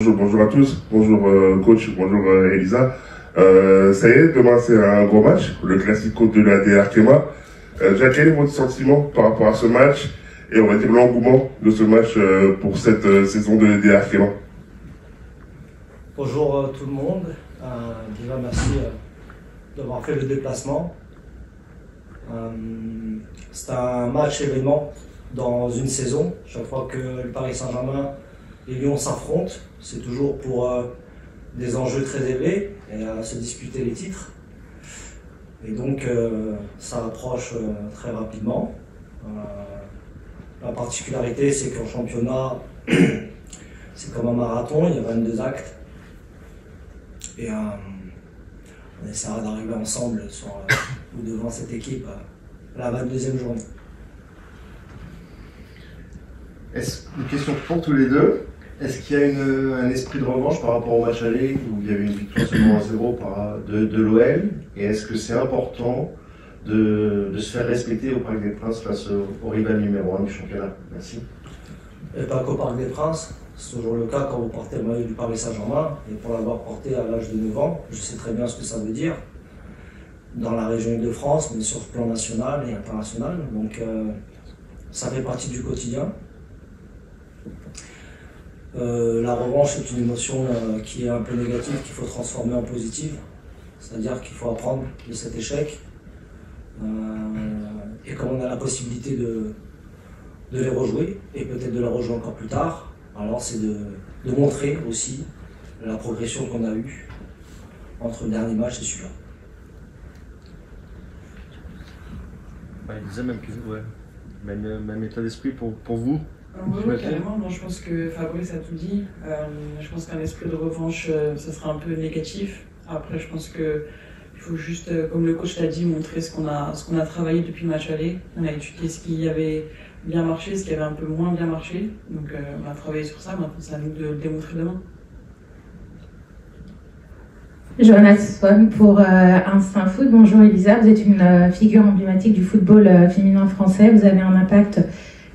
Bonjour à tous, bonjour coach, bonjour Elisa. Ça y est, demain c'est un gros match, le Classico de la DR Arkema. Déjà, quel est votre sentiment par rapport à ce match et on va dire l'engouement de ce match pour cette saison de DR Arkema? Bonjour tout le monde, déjà merci d'avoir fait le déplacement. C'est un match événement dans une saison. Chaque fois que le Paris Saint-Germain et Lyon s'affrontent, c'est toujours pour des enjeux très élevés et se disputer les titres. Et donc ça approche très rapidement. La particularité, c'est qu'en championnat, c'est comme un marathon, il y a 22 actes. Et on essaiera d'arriver ensemble ou devant cette équipe à la 22e journée. Une question pour tous les deux. Est-ce qu'il y a un esprit de revanche par rapport au match aller où il y avait une victoire seulement 1-0 de l'OL? Et est-ce que c'est important de se faire respecter au Parc des Princes face au rival numéro 1 du championnat? Merci. Et pas qu'au Parc des Princes, c'est toujours le cas quand vous portez le maillot du Paris Saint-Germain. Et pour l'avoir porté à l'âge de 9 ans, je sais très bien ce que ça veut dire dans la région Île-de-France, mais sur le plan national et international. Donc ça fait partie du quotidien. La revanche est une émotion qui est un peu négative, qu'il faut transformer en positive. C'est-à-dire qu'il faut apprendre de cet échec. Et comme on a la possibilité de les rejouer, et peut-être de les rejouer encore plus tard, alors c'est de montrer aussi la progression qu'on a eue entre le dernier match et celui-là. Il disait même que même état d'esprit pour vous. Oui, carrément. Moi, je pense que Fabrice a tout dit. Je pense qu'un esprit de revanche, ça sera un peu négatif. Après, je pense qu'il faut juste, comme le coach l'a dit, montrer ce qu'on a travaillé depuis le match aller. On a étudié ce qui avait bien marché, ce qui avait un peu moins bien marché. Donc, on a travaillé sur ça. Maintenant, c'est à nous de le démontrer demain. Johanna Swan pour Instinct Foot. Bonjour Elisa, vous êtes une figure emblématique du football féminin français. Vous avez un impact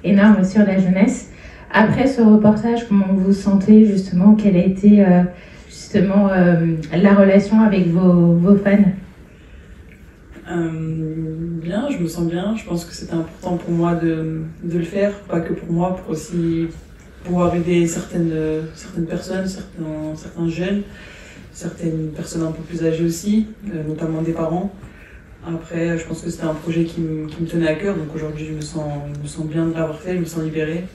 énorme sur la jeunesse. Après ce reportage, comment vous sentez justement? Quelle a été la relation avec vos fans? Bien, je me sens bien. Je pense que c'était important pour moi de le faire, pas que pour moi, pour aussi pouvoir aider certaines personnes, certains jeunes, certaines personnes un peu plus âgées aussi, notamment des parents. Après, je pense que c'était un projet qui me tenait à cœur, donc aujourd'hui je me sens bien de l'avoir fait, je me sens libérée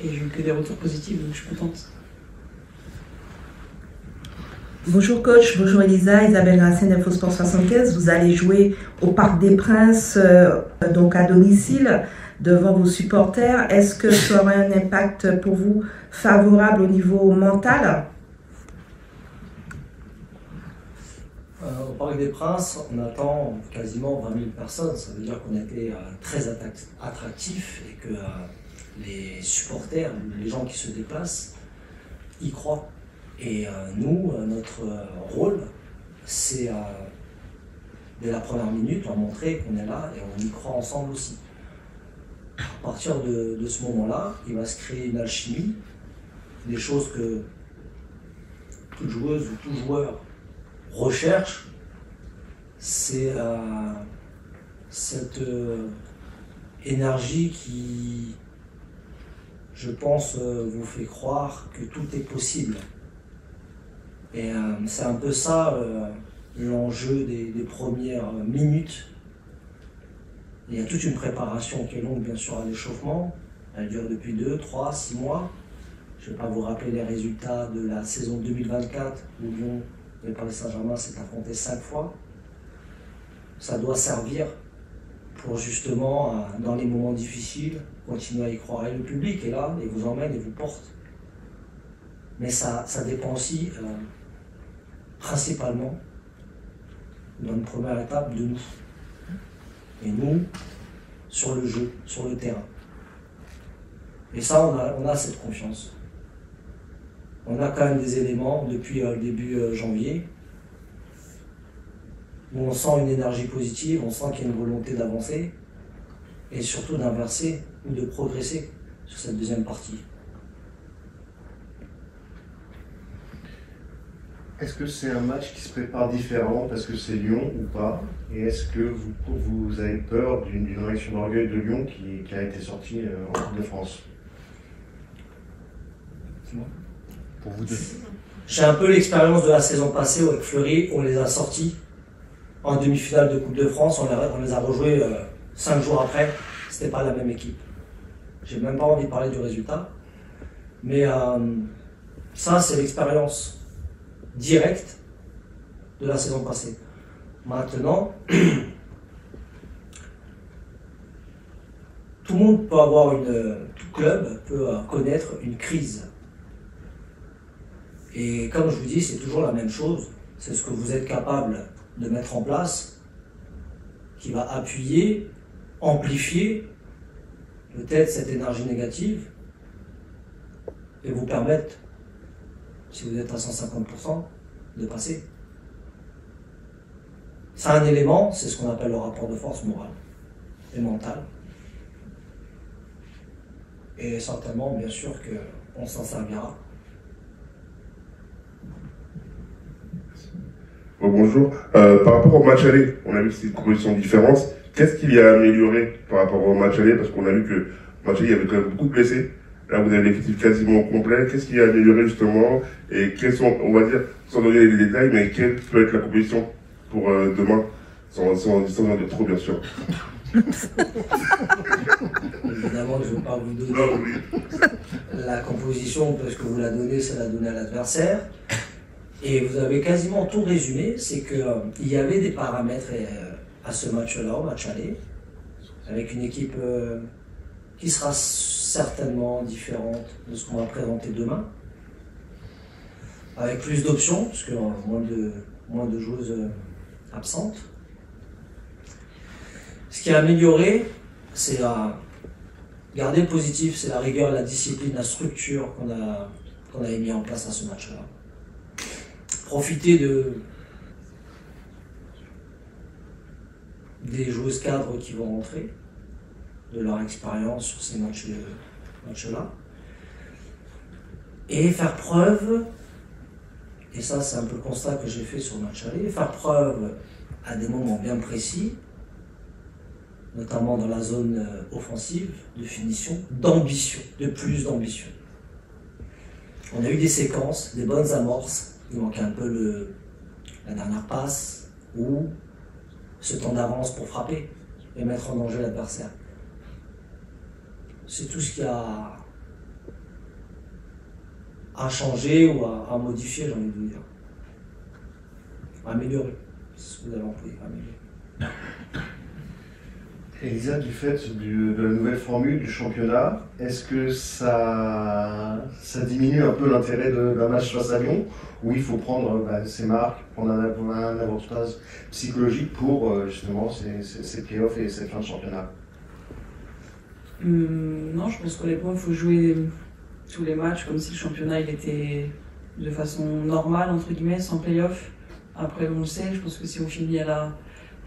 et j'ai eu que des retours positifs, donc je suis contente. Bonjour coach, bonjour Elisa, Isabelle Racine, Infosport 75. Vous allez jouer au Parc des Princes, donc à domicile, devant vos supporters. Est-ce que ça aura un impact pour vous favorable au niveau mental? Au Parc des Princes, on attend quasiment 20 000 personnes. Ça veut dire qu'on a été très attractif et que les supporters, les gens qui se déplacent, y croient. Et nous, notre rôle, c'est dès la première minute, leur montrer qu'on est là et on y croit ensemble aussi. À partir de ce moment-là, il va se créer une alchimie, des choses que toute joueuse ou tout joueur recherche, c'est cette énergie qui, je pense, vous fait croire que tout est possible. Et c'est un peu ça l'enjeu des premières minutes. Il y a toute une préparation qui est longue, bien sûr, à l'échauffement. Elle dure depuis 2, 3, 6 mois. Je ne vais pas vous rappeler les résultats de la saison 2024 où Lyon et le Paris Saint-Germain s'est affronté 5 fois. Ça doit servir pour justement, dans les moments difficiles, continuer à y croire. Et le public est là, et vous emmène et vous porte. Mais ça dépend aussi, principalement, dans une première étape, de nous. Et nous, sur le jeu, sur le terrain. Et ça, on a cette confiance. On a quand même des éléments depuis le début janvier où on sent une énergie positive, on sent qu'il y a une volonté d'avancer et surtout d'inverser ou de progresser sur cette deuxième partie. Est-ce que c'est un match qui se prépare différemment parce que c'est Lyon ou pas? Et est-ce que vous avez peur d'une réaction d'orgueil de Lyon qui a été sortie en Coupe de France? Pour vous deux. J'ai un peu l'expérience de la saison passée où avec Fleury, on les a sortis en demi-finale de Coupe de France, on les a rejoués 5 jours après, c'était pas la même équipe. J'ai même pas envie de parler du résultat, mais ça c'est l'expérience directe de la saison passée. Maintenant, tout le monde peut avoir tout club peut connaître une crise. Et comme je vous dis, c'est toujours la même chose. C'est ce que vous êtes capable de mettre en place qui va appuyer, amplifier peut-être cette énergie négative et vous permettre, si vous êtes à 150%, de passer. C'est un élément, c'est ce qu'on appelle le rapport de force morale et mentale. Et certainement, bien sûr, qu'on s'en servira. Bonjour. Par rapport au match aller, on a vu que c'était une composition différente. Qu'est-ce qu'il y a amélioré par rapport au match aller? Parce qu'on a vu que le match aller, il y avait quand même beaucoup de blessés. Là, vous avez l'effectif quasiment complet. Qu'est-ce qui a amélioré justement? Et quels sont, on va dire, sans donner les détails, mais quelle peut être la composition pour demain? Sans en dire trop, bien sûr. Évidemment, je ne veux pas vous donner la composition parce que vous la donnez, c'est la donner à l'adversaire. Et vous avez quasiment tout résumé, c'est qu'il y avait des paramètres à ce match-là, au match aller, avec une équipe qui sera certainement différente de ce qu'on va présenter demain, avec plus d'options, parce que moins de joueuses absentes. Ce qui a amélioré, c'est garder le positif, c'est la rigueur, la discipline, la structure qu'on avait mis en place à ce match-là. Profiter des joueuses cadres qui vont rentrer, de leur expérience sur ces matchs-là, et faire preuve, et ça c'est un peu le constat que j'ai fait sur le match aller, faire preuve à des moments bien précis, notamment dans la zone offensive, de finition, d'ambition, de plus d'ambition. On a eu des séquences, des bonnes amorces. Il manquait un peu la dernière passe ou ce temps d'avance pour frapper et mettre en danger l'adversaire. C'est tout ce qui a changé ou à modifier, j'ai envie de vous dire. Améliorer, c'est ce que vous avez employé, améliorer. Elisa, du fait de la nouvelle formule du championnat, est-ce que ça diminue un peu l'intérêt d'un match face à Lyon, où il faut prendre ses marques, prendre un avantage psychologique pour justement ces playoffs et cette fin de championnat? Non, je pense qu'honnêtement, il faut jouer tous les matchs comme si le championnat il était de façon normale, entre guillemets, sans playoff. Après, on le sait, je pense que si on finit à la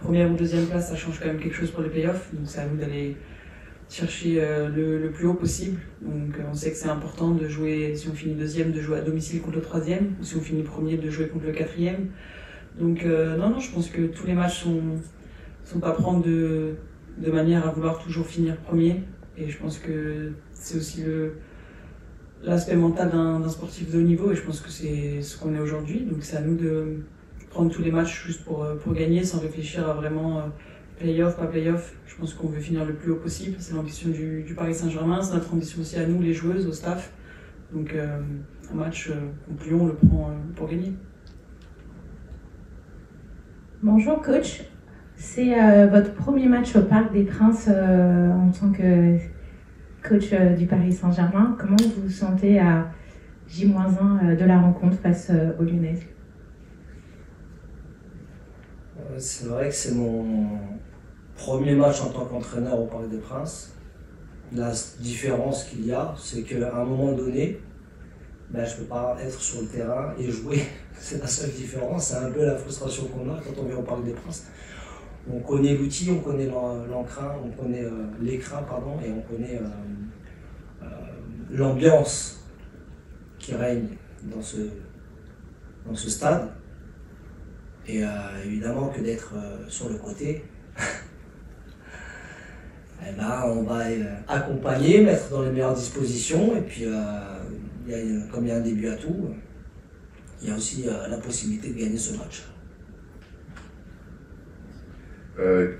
première ou deuxième place, ça change quand même quelque chose pour les playoffs. Donc c'est à nous d'aller chercher le plus haut possible. Donc on sait que c'est important de jouer, si on finit deuxième, de jouer à domicile contre le troisième, ou si on finit premier, de jouer contre le quatrième. Donc non, je pense que tous les matchs sont pas prendre de manière à vouloir toujours finir premier. Et je pense que c'est aussi l'aspect mental d'un sportif de haut niveau, et je pense que c'est ce qu'on est aujourd'hui. Donc c'est à nous de prendre tous les matchs juste pour gagner, sans réfléchir à vraiment play-off, pas play-off. Je pense qu'on veut finir le plus haut possible. C'est l'ambition du Paris Saint-Germain, c'est notre ambition aussi à nous, les joueuses, au staff. Donc un match contre Lyon, on le prend pour gagner. Bonjour coach, c'est votre premier match au Parc des Princes en tant que coach du Paris Saint-Germain. Comment vous vous sentez à J-1 de la rencontre face aux Lyonnaises? C'est vrai que c'est mon premier match en tant qu'entraîneur au Parc des Princes. La différence qu'il y a, c'est qu'à un moment donné, je ne peux pas être sur le terrain et jouer. C'est la seule différence. C'est un peu la frustration qu'on a quand on vient au Parc des Princes. On connaît l'outil, on connaît l'écran, et on connaît l'ambiance qui règne dans ce stade. Et évidemment que d'être sur le côté, eh ben, on va accompagner, mettre dans les meilleures dispositions. Et puis, comme il y a un début à tout, il y a aussi la possibilité de gagner ce match.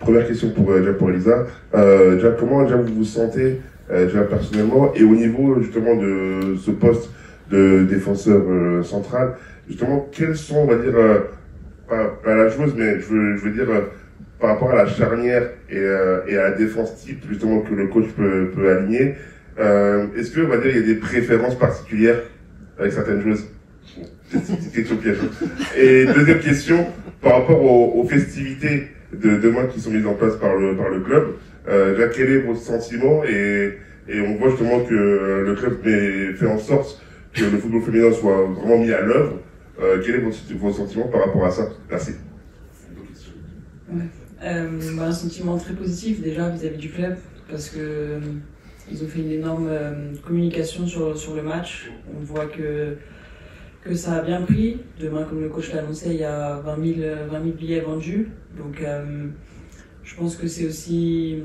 Première question pour Elisa. Déjà, comment déjà, vous vous sentez déjà personnellement et au niveau justement de ce poste de défenseur central, justement, quels sont, on va dire, pas la joueuse, mais je veux dire, par rapport à la charnière et à la défense type, justement, que le coach peut aligner, est-ce que, on va dire, il y a des préférences particulières avec certaines joueuses? C'est une question piège. Et deuxième question, par rapport aux festivités de demain qui sont mises en place par le club, déjà, quel est votre sentiment? Et on voit justement que le club fait en sorte que le football féminin soit vraiment mis à l'œuvre. Quel est votre sentiment par rapport à ça? Merci. Ouais. Un sentiment très positif déjà vis-à-vis du club parce que ils ont fait une énorme communication sur le match. On voit que ça a bien pris. Demain, comme le coach l'a annoncé, il y a 20 000 billets vendus. Donc je pense que c'est aussi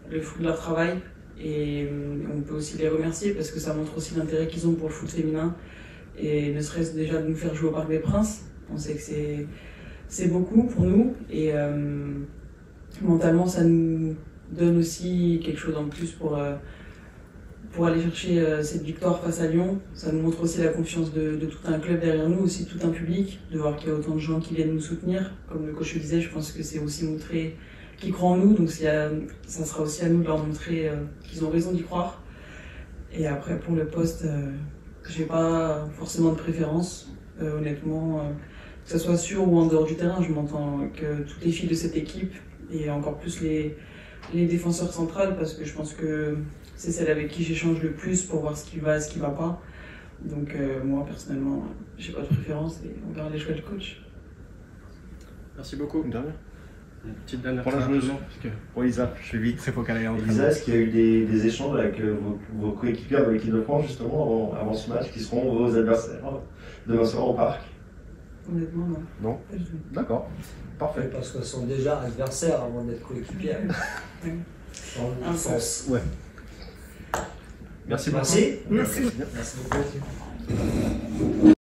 le fruit de leur travail et on peut aussi les remercier parce que ça montre aussi l'intérêt qu'ils ont pour le foot féminin. Et ne serait-ce déjà de nous faire jouer au Parc des Princes, on sait que c'est beaucoup pour nous et mentalement ça nous donne aussi quelque chose en plus pour aller chercher cette victoire face à Lyon. Ça nous montre aussi la confiance de tout un club derrière nous, aussi tout un public, de voir qu'il y a autant de gens qui viennent nous soutenir. Comme le coach le disait, je pense que c'est aussi montrer qu'ils croient en nous, donc ça sera aussi à nous de leur montrer qu'ils ont raison d'y croire. Et après pour le poste, j'ai pas forcément de préférence, honnêtement, que ce soit sur ou en dehors du terrain. Je m'entends que toutes les filles de cette équipe et encore plus les défenseurs centrales parce que je pense que c'est celle avec qui j'échange le plus pour voir ce qui va et ce qui va pas. Donc moi personnellement, j'ai pas de préférence et on verra les choix du coach. Merci beaucoup. Une dernière. Une petite dernière Pour la question. joueuse. Pour Elisa, je suis vite, c'est faut qu'elle aille en Elisa, est-ce qu'il y a eu des échanges avec vos coéquipiers de l'équipe de France justement avant ce match qui seront vos adversaires demain soir au parc? Honnêtement, non. Non. Pas du tout. D'accord. Parfait. Parce qu'elles sont déjà adversaires avant d'être coéquipiers. Dans le sens. Ouais. Merci beaucoup. Merci. Merci. Merci beaucoup.